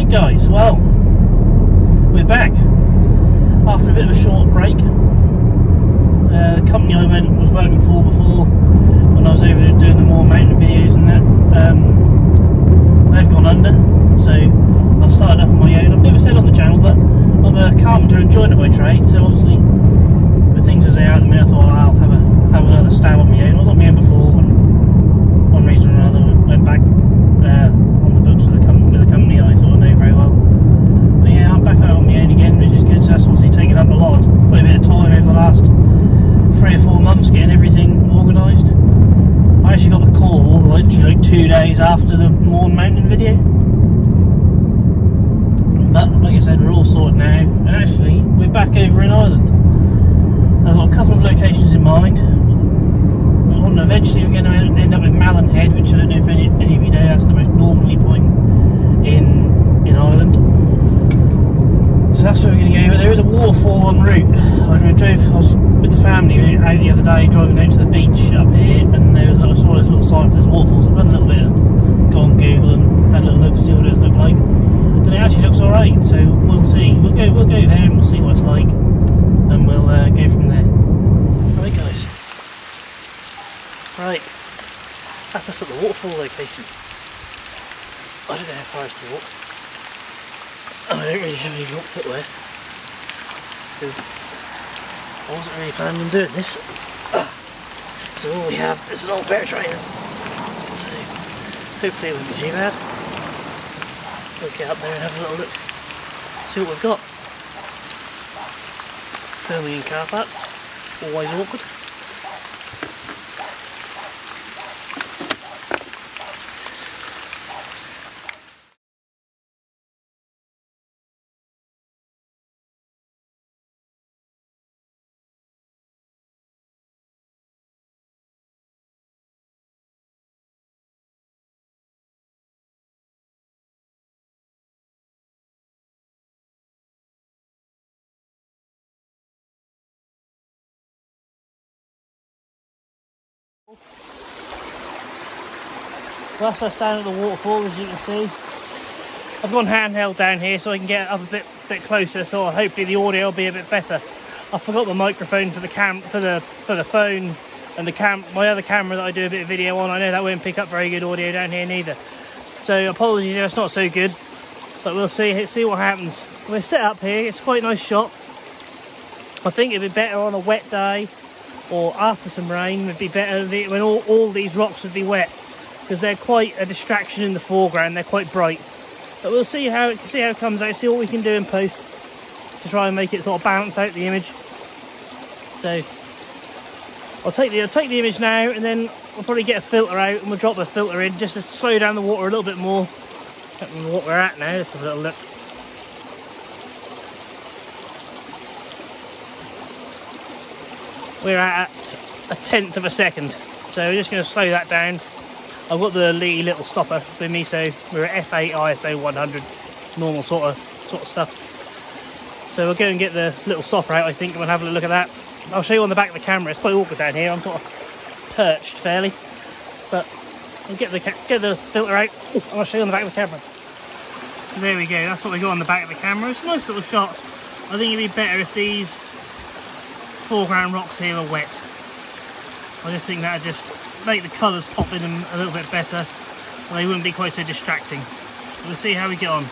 Right guys, well, we're back after a bit of a short break. The company I was working for before, when I was over there doing the more mountain videos and that, they've gone under, so I've started up on my own. I've never said on the channel, but I'm a carpenter and joiner by trade, so obviously with things as they are at the minute, I thought I'll have another stab on my own. I was on my own before, and one reason or another went back on the books with the company I sort of know very well. But yeah, I'm back out on my own again, which is good. So that's obviously taken up quite a bit of time over the last 3 or 4 months getting everything organised. I actually got the call literally like 2 days after the Mourne Mountain video. But like I said, we're all sorted now, and actually we're back over in Ireland. I've got a couple of locations in mind. Eventually we're going to end up in Malin Head, which I don't know if any of you know, that's the most northerly point in Ireland. So that's where we're going to go. But there is a waterfall en route. I was with the family out the other day driving out to the beach up here, and I saw this little sign for this waterfall, so I've done a little bit of go on Google and had a little look to see what it looked like. And it actually looks alright, so we'll see. We'll go there and we'll see what it's like, and we'll go from there. Alright guys. Right, that's us at the waterfall location. I don't know how far it's to walk. I don't really have any walk footwear, because I wasn't really planning on doing this. So all we have is an old pair of trainers. So hopefully it won't be too bad. We'll get up there and have a little look, see what we've got. Filming in car parks, always awkward. That's us down at the waterfall, as you can see. I've gone handheld down here so I can get up a bit closer, so hopefully the audio will be a bit better. I forgot the microphone for the phone and my other camera that I do a bit of video on. I know that won't pick up very good audio down here neither. So apologies if it's not so good, but we'll see what happens. We're set up here. It's quite a nice shot. I think it'd be better on a wet day or after some rain. Would be better when all these rocks would be wet, because they're quite a distraction in the foreground. They're quite bright, but we'll see how it comes out, see what we can do in post to try and make it sort of balance out the image. So I'll take the image now, and then we'll probably get a filter out and we'll drop the filter in just to slow down the water a little bit more. I don't know what we're at now. Let's have a little look. We're at 1/10 of a second, so we're just going to slow that down. I've got the Lee little stopper with me, so we're at F8 ISO 100, normal sort of stuff. So we'll go and get the little stopper out, I think, and we'll have a look at that. I'll show you on the back of the camera. It's quite awkward down here. I'm sort of perched fairly, but I'll get the filter out. Ooh, I'll show you on the back of the camera. So there we go. That's what we got on the back of the camera. It's a nice little shot. I think it'd be better if these foreground rocks here are wet. I just think that'd just make the colours pop in them a little bit better, and they wouldn't be quite so distracting. We'll see how we get on.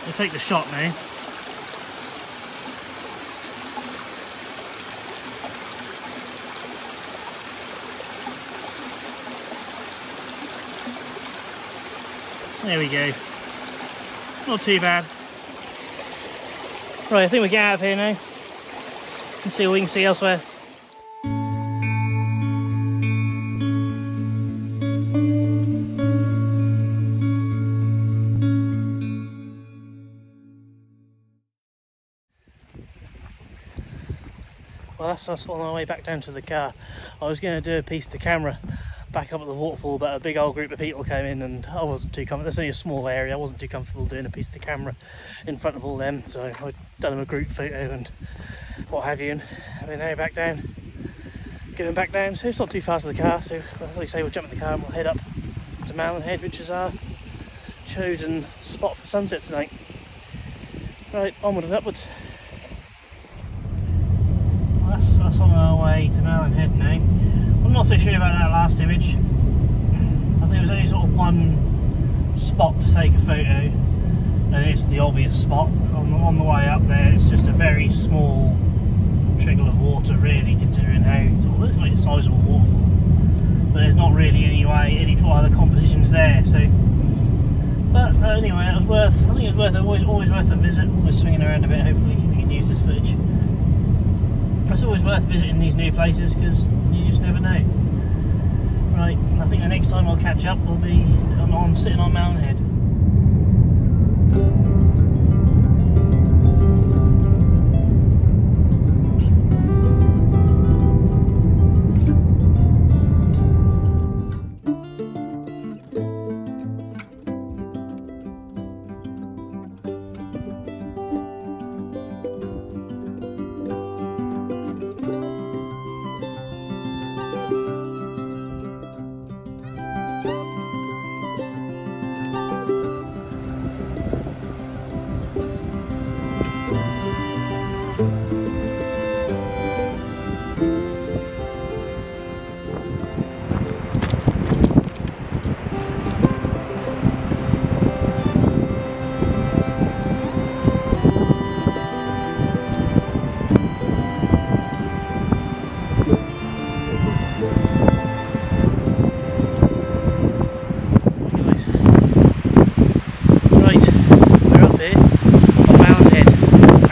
We'll take the shot now. There we go. Not too bad. Right, I think we get out of here now and see what we can see elsewhere. Well, that's us on our way back down to the car. I was going to do a piece to camera back up at the waterfall, but a big old group of people came in and I wasn't too comfortable. There's only a small area. I wasn't too comfortable doing a piece to camera in front of all them, so I'd done them a group photo and what have you, and we're now back down, going back down. So it's not too far to the car, so like I say, we'll jump in the car and we'll head up to Malin Head, which is our chosen spot for sunset tonight. Right, onward and upwards. Well, that's on our way to Malin Head now. I'm not so sure about that last image. I think there was only sort of one spot to take a photo, and it's the obvious spot. On the way up there, it's just a very small trickle of water, really, considering how it looks like a sizable waterfall. But there's not really any sort of other compositions there. So, but anyway, it was worth. I think it was always worth a visit. We're swinging around a bit. Hopefully, we can use this footage. It's always worth visiting these new places because you just never know. Right, I think the next time I'll catch up will be I'm sitting on Malin Head.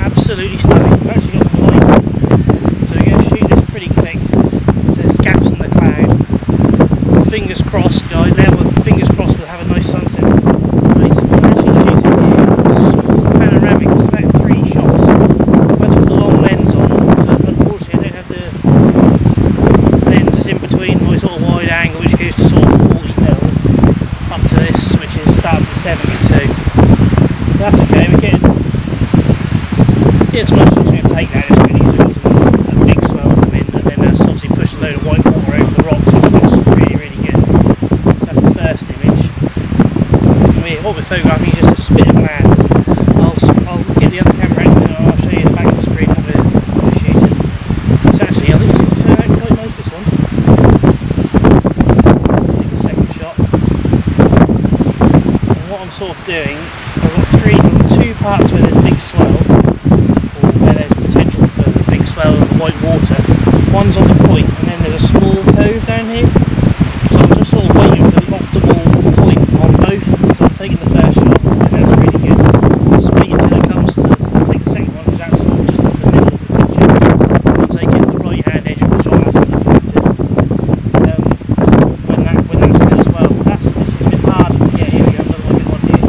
Absolutely stunning. We've actually got some lights, so we're going to shoot this pretty quick. So there's gaps in the cloud. Fingers crossed, guys. Fingers crossed we'll have a nice sunset. Right, so we're actually shooting here with a small panoramic. It's about 3 shots. I went to put the long lens on, so unfortunately I don't have the lenses in between my sort of wide angle, which goes to sort of 40mm up to this, which starts at 70. So that's okay. We're getting some nice shots. We're going to take that. It's really easy. We've got a big swell come in, and then that's obviously pushed a load of white water over the rocks, which looks really, really good. So that's the first image. And what we're photographing is just a spit of land. I'll get the other camera out and I'll show you the back of the screen what we're shooting. So actually, I think it's going to turn out quite nice, this one. Take the second shot. And what I'm sort of doing, I've got 2 parts where there's a big swell, where there's potential for the big swell and the white water. One's on the point, and then there's a small cove down here. So I'm just sort of waiting for the optimal point on both. So I'm taking the first shot, and that's really good. Just wait until it comes to take the second one, because that's sort of just in the middle of the picture. I'm taking the right hand edge of the shot, that's when I pointed. When that's good as well. This has been harder to get. Here we go, another one here.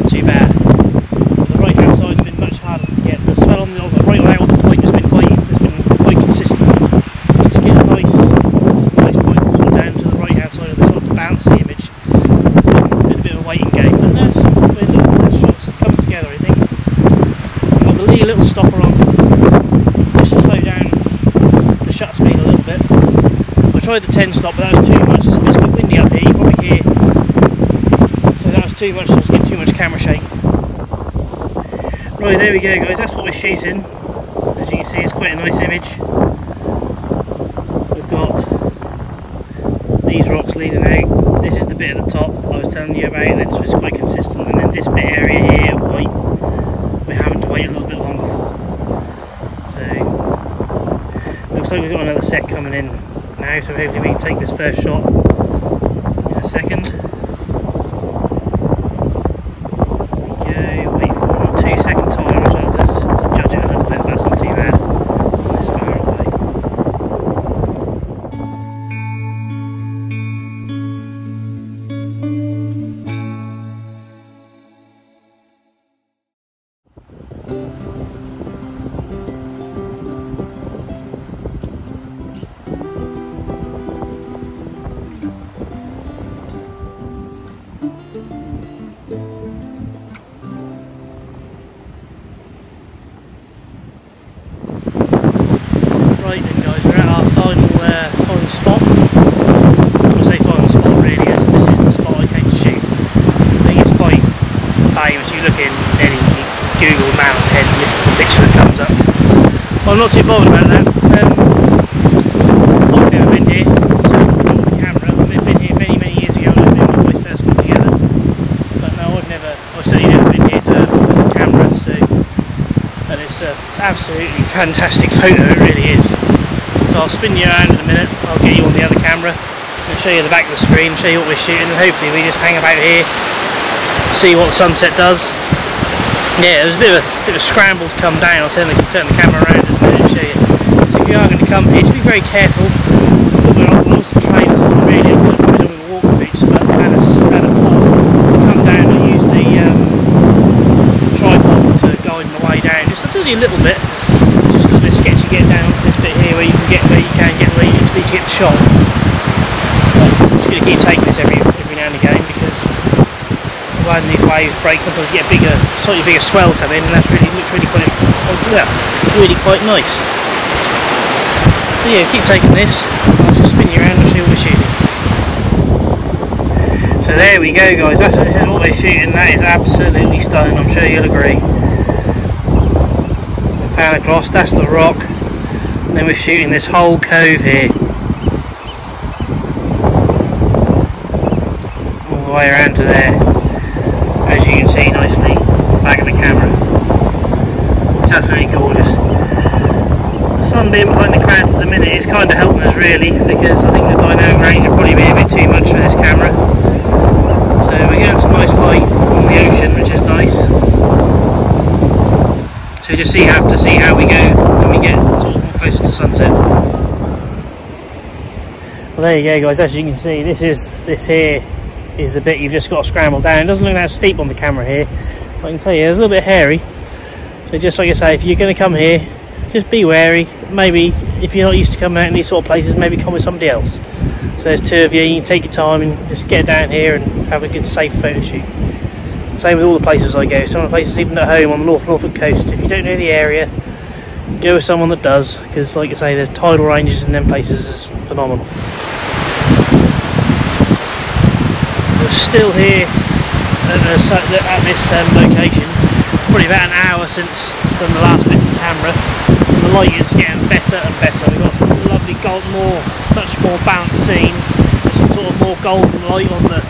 Too bad. The right hand side's been much harder to get. The swell on the right on the point has been quite consistent. But to get a nice white water down to the right hand side of the shot to bounce the image, it's been a bit of a waiting game. But there's the shots coming together, I think. I've got the little stopper on just to slow down the shutter speed a little bit. I tried the 10 stop, but that was too much. It's a bit windy up here, you probably hear. So that was too much, I was getting too much camera shake. Right, there we go, guys, that's what we're shooting. As you can see, it's quite a nice image. We've got these rocks leading out. This is the bit at the top I was telling you about, that was quite consistent, and then this bit area here of white, we're having to wait a little bit longer for. So, looks like we've got another set coming in now, so hopefully we can take this first shot in a second. Right then, guys, we're at our final spot. I say final I'm not too bothered about that. I've never been here to on the camera. I've been here many years ago when my wife first got together. But no, I've certainly never been here to with the camera, so, and it's an absolutely fantastic photo, it really is. So I'll spin you around in a minute, I'll get you on the other camera and show you the back of the screen, show you what we're shooting, and hopefully we just hang about here, see what the sunset does. Yeah, it was a bit of a scramble to come down. I'll turn the camera around in a minute and show you. So if you are going to come here, just be very careful. I thought we were on the trains on really, I'm going to walk boots, but and a pole. Come down and use the tripod to guide my way down. Just only a little bit. Just a little bit sketchy getting down onto this bit here where you can get where you need to be to get the shot. But I'm just going to keep taking this every now and again because when these waves break, sometimes you get a slightly bigger swell come in, and that looks really quite nice. So yeah, keep taking this. I'll just spin you around and show you what we're shooting. So there we go, guys. This is what we're shooting. That is absolutely stunning. I'm sure you'll agree. Pan across. That's the rock. And then we're shooting this whole cove here, all the way around to there. As you can see nicely, back of the camera. It's absolutely gorgeous. The sun being behind the clouds at the minute is kind of helping us really, because I think the dynamic range will probably be a bit too much for this camera. So we're getting some nice light on the ocean, which is nice. So just have to see how we go when we get sort of more closer to sunset. Well, there you go, guys. As you can see, this here is the bit you've just got to scramble down. It doesn't look that steep on the camera here, but I can tell you it's a little bit hairy. So just like I say, if you're going to come here, just be wary. Maybe if you're not used to coming out in these sort of places, maybe come with somebody else. So there's two of you can take your time and just get down here and have a good safe photo shoot. Same with all the places I go. Some of the places even at home on the Norfolk coast, if you don't know the area, go with someone that does, because like I say, there's tidal ranges in them places is phenomenal. We're still here at this location, probably about an hour since done the last bit to camera, and the light is getting better and better. We've got some lovely much more balanced scene. There's some sort of more golden light on the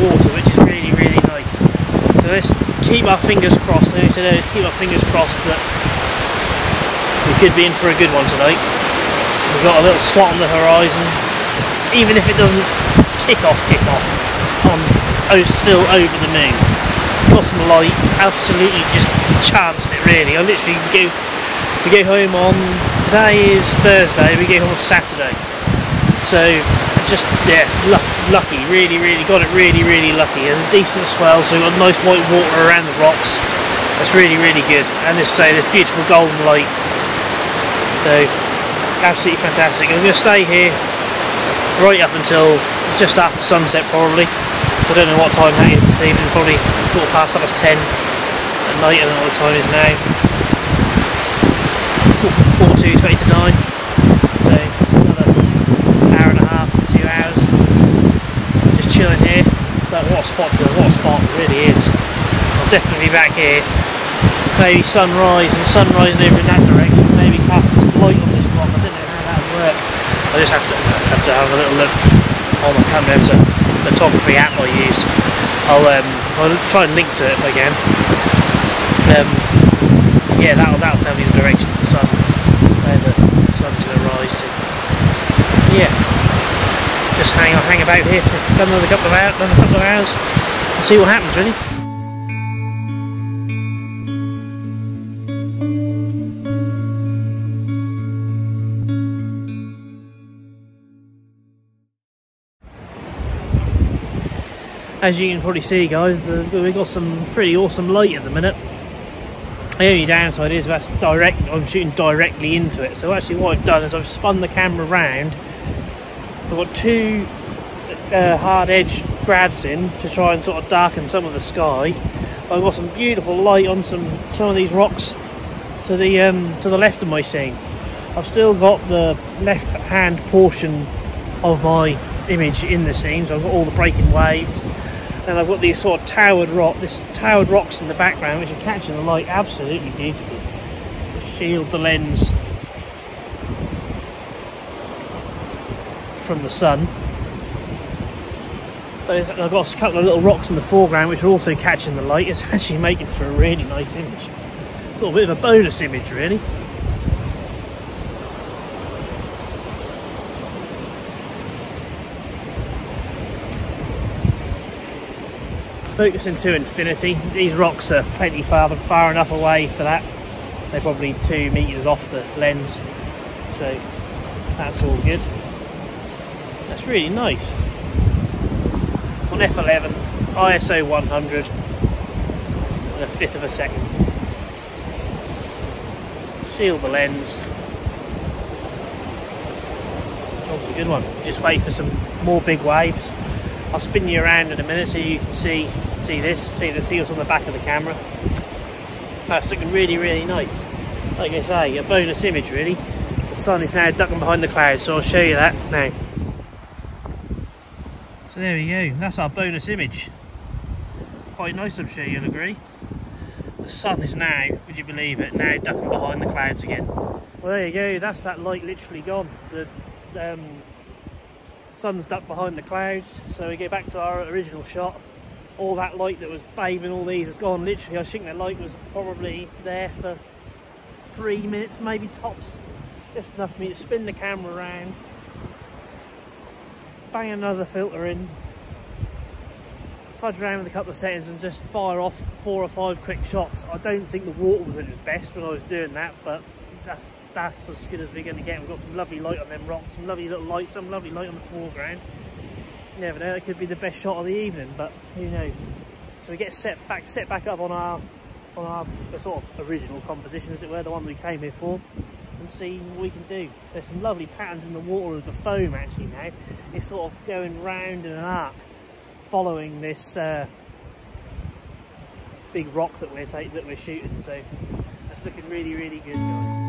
water, which is really nice. So let's keep our fingers crossed. Like I said, let's keep our fingers crossed that we could be in for a good one tonight. We've got a little slot on the horizon, even if it doesn't kick off. Still over the moon. Got some light, absolutely just chanced it really. I literally we go home on, today is Thursday, we go home on Saturday. So just lucky, really got it really lucky. There's a decent swell, so we've got nice white water around the rocks. That's really good. And as I say, there's beautiful golden light. So absolutely fantastic. I'm going to stay here right up until just after sunset probably. So I don't know what time that is this evening, probably 10:15 at night. I don't know what the time is now. 20 to 9. So another hour and a half, 2 hours. Just chilling here. But what a spot it really is. I'll definitely be back here. Maybe sunrise, the sun rising over in that direction, maybe casting some light on this rock. I don't know how that would work. I just have to have a little look on my camera. There's a photography app I use. I'll try and link to it if I can. Yeah, that'll tell me the direction of the sun, where the sun's going to rise. So yeah, just hang about here for another couple of hours, and see what happens really. As you can probably see, guys, we've got some pretty awesome light at the minute. The only downside is I'm shooting directly into it. So actually what I've done is I've spun the camera round. I've got two hard edge grabs in to try and sort of darken some of the sky. I've got some beautiful light on some of these rocks to the left of my scene. I've still got the left hand portion of my image in the scene, so I've got all the breaking waves. And I've got these sort of towered rocks in the background which are catching the light absolutely beautifully. Shield the lens from the sun. But I've got a couple of little rocks in the foreground which are also catching the light. It's actually making for a really nice image. Sort of a bit of a bonus image, really. Focusing to infinity. These rocks are plenty far enough away for that. They're probably 2 meters off the lens, so that's all good. That's really nice. On f11, ISO 100, and a fifth of a second. Seal the lens. That's a good one. Just wait for some more big waves. I'll spin you around in a minute so you can see the seals on the back of the camera. That's looking really, really nice. Like I say, a bonus image really. The sun is now ducking behind the clouds, so I'll show you that now. So there we go, that's our bonus image. Quite nice, I'm sure you'll agree. The sun is now, would you believe it, now ducking behind the clouds again. Well, there you go, that's that light literally gone. The sun's ducked behind the clouds, so we get back to our original shot. All that light that was bathing all these has gone. Literally, I think that light was probably there for 3 minutes, maybe tops. Just enough for me to spin the camera around, bang another filter in, fudge around with a couple of settings and just fire off 4 or 5 quick shots. I don't think the water was at its best when I was doing that, but that's as good as we're going to get. We've got some lovely light on them rocks, some lovely little light, some lovely light on the foreground. You never know, it could be the best shot of the evening, but who knows. So we get set back up on our sort of original composition, as it were, the one we came here for, and see what we can do. There's some lovely patterns in the water of the foam actually now. It's sort of going round in an arc, following this big rock that we're shooting. So that's looking really, really good, guys.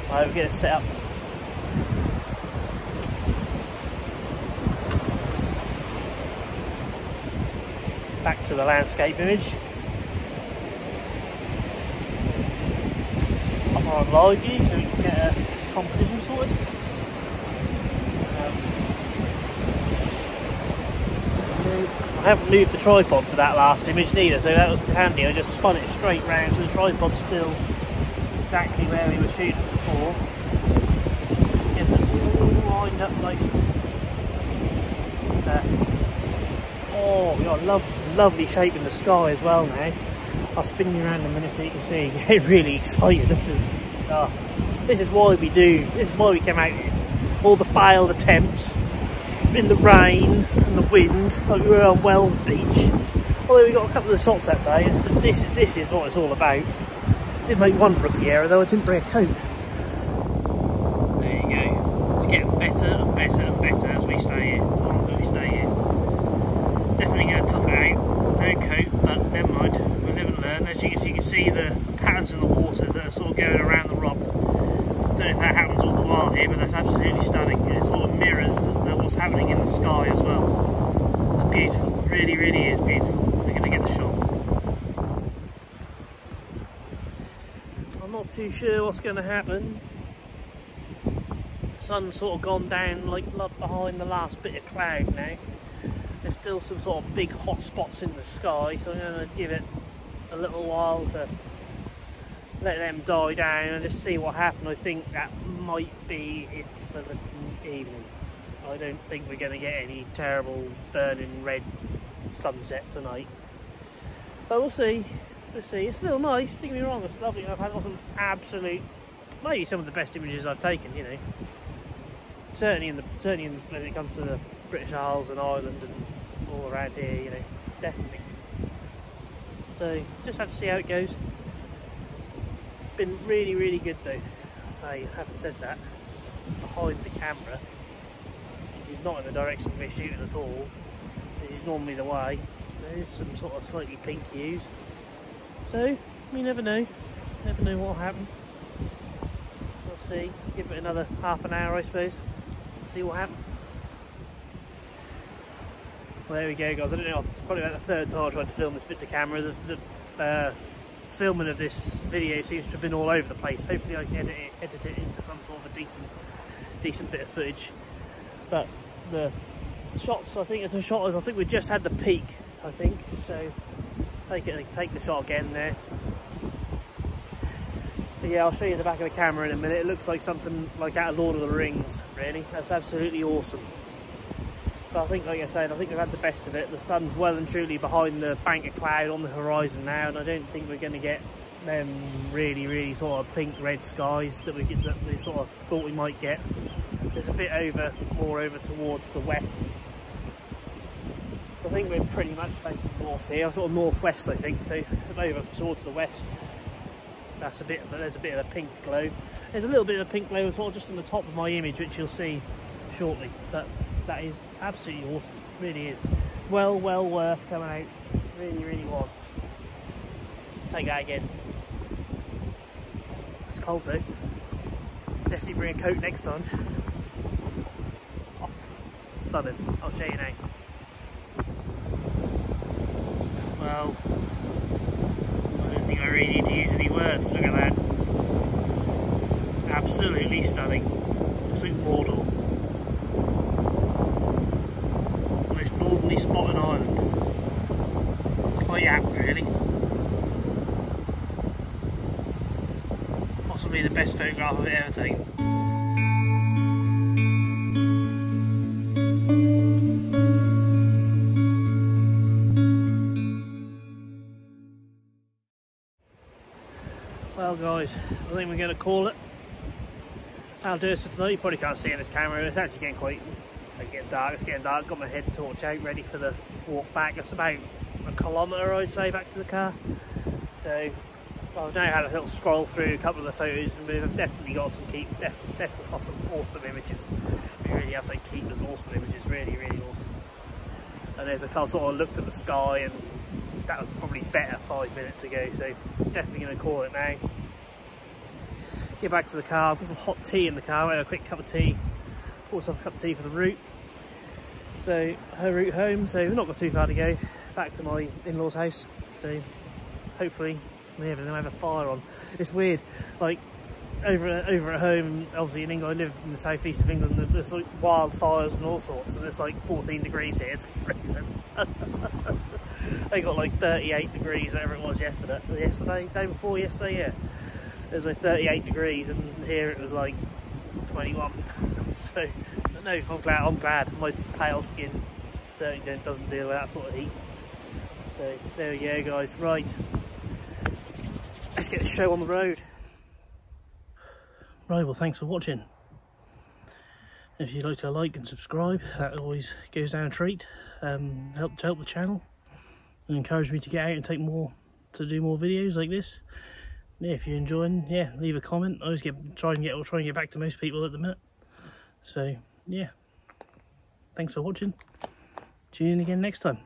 Right, we'll get it set up. Back to the landscape image. I'm on live view so we can get a composition sorted. I haven't moved the tripod for that last image neither, so that was handy. I just spun it straight round so the tripod's still exactly where we were shooting before. Just get it all lined up nicely. Oh, we got lovely shape in the sky as well now. I'll spin you around in a minute so you can see. Get really excited. This is why we do. This is why we came out here. All the failed attempts in the rain and the wind, like we were on Wells Beach. Although we got a couple of shots that day. This is what it's all about. Did make one rookie error though. I didn't bring a coat. There you go. It's getting better and better and better as we stay here. As long as we stay here. Definitely going to tough it out. No coat, but never mind. We'll live and learn. As you can see the patterns in the water that are sort of going around the rock. I don't know if that happens all the while here, but that's absolutely stunning. It sort of mirrors what's happening in the sky as well. It's beautiful. It really, really is beautiful. We're going to get the shot. I'm not too sure what's going to happen. The sun's sort of gone down like behind the last bit of cloud now. There's still some sort of big hot spots in the sky, so I'm going to give it a little while to let them die down and just see what happens. I think that might be it for the evening. I don't think we're going to get any terrible burning red sunset tonight, but we'll see. We'll see. It's still nice, don't get me wrong, it's lovely. I've had some absolute, maybe some of the best images I've taken, you know. Certainly when it comes to the British Isles and Ireland and all around here, you know, definitely. So just have to see how it goes. Been really, really good though. I haven't said that. Behind the camera, which is not in the direction we're shooting at all, this is normally the way. There is some sort of slightly pink hues. So you never know. Never know what will happen. We'll see. Give it another half an hour, I suppose. See what happens. Well, there we go, guys. I don't know, it's probably about the third time I tried to film this bit to camera. The filming of this video seems to have been all over the place. Hopefully I can edit it into some sort of a decent bit of footage. But the shots, I think we just had the peak, I think. So take the shot again there. But yeah, I'll show you the back of the camera in a minute. It looks like something like out of Lord of the Rings, really. That's absolutely awesome. But I think, like I said, I think we've had the best of it. The sun's well and truly behind the bank of cloud on the horizon now, and I don't think we're going to get them really sort of pink red skies that we sort of thought we might get. There's a bit more over towards the west. I think we're pretty much facing north here, sort of northwest, I think. So over towards the west, there's a bit of a pink glow. There's a little bit of a pink glow sort of just on the top of my image, which you'll see shortly. But that is absolutely awesome, really is. Well worth coming out, really was. Take that again. It's cold though. Definitely bring a coat next time. Oh, it's stunning. I'll show you now. Well, I don't think I really need to use any words. Look at that. Absolutely stunning. Looks like Mordor. Northerly spot in Ireland. Quite apt, really. Possibly the best photograph I've ever taken. Well guys, I think we're going to call it. That'll do us for tonight. You probably can't see in this camera, it's actually getting quite... It's getting dark, got my head torch out ready for the walk back. It's about a kilometre, I'd say, back to the car. So I've now had a little scroll through a couple of the photos, and we've definitely got some definitely got some awesome images. Really, I say there's awesome images, really awesome. And there's a car sort of looked at the sky, and that was probably better 5 minutes ago, so definitely going to call it now. Get back to the car. I've got some hot tea in the car. I had a quick cup of tea. Pour myself a cup of tea for the route. So her route home. So we've not got too far to go. Back to my in-laws' house. So hopefully we don't have a fire on. It's weird. Like over at home, obviously in England, I live in the southeast of England. There's like wildfires and all sorts, and it's like 14 degrees here. It's freezing. They got like 38 degrees, whatever it was day before yesterday, yeah. It was like 38 degrees, and here it was like 21. So, no, I'm glad. My pale skin certainly doesn't deal with that sort of heat. So, there we go, guys. Right, let's get the show on the road. Right, well, thanks for watching. If you'd like to like and subscribe, that always goes down a treat. Help the channel and encourage me to get out and do more videos like this. Yeah, if you're enjoying, yeah, leave a comment. I always try and get back to most people at the minute. So yeah, thanks for watching. Tune in again next time.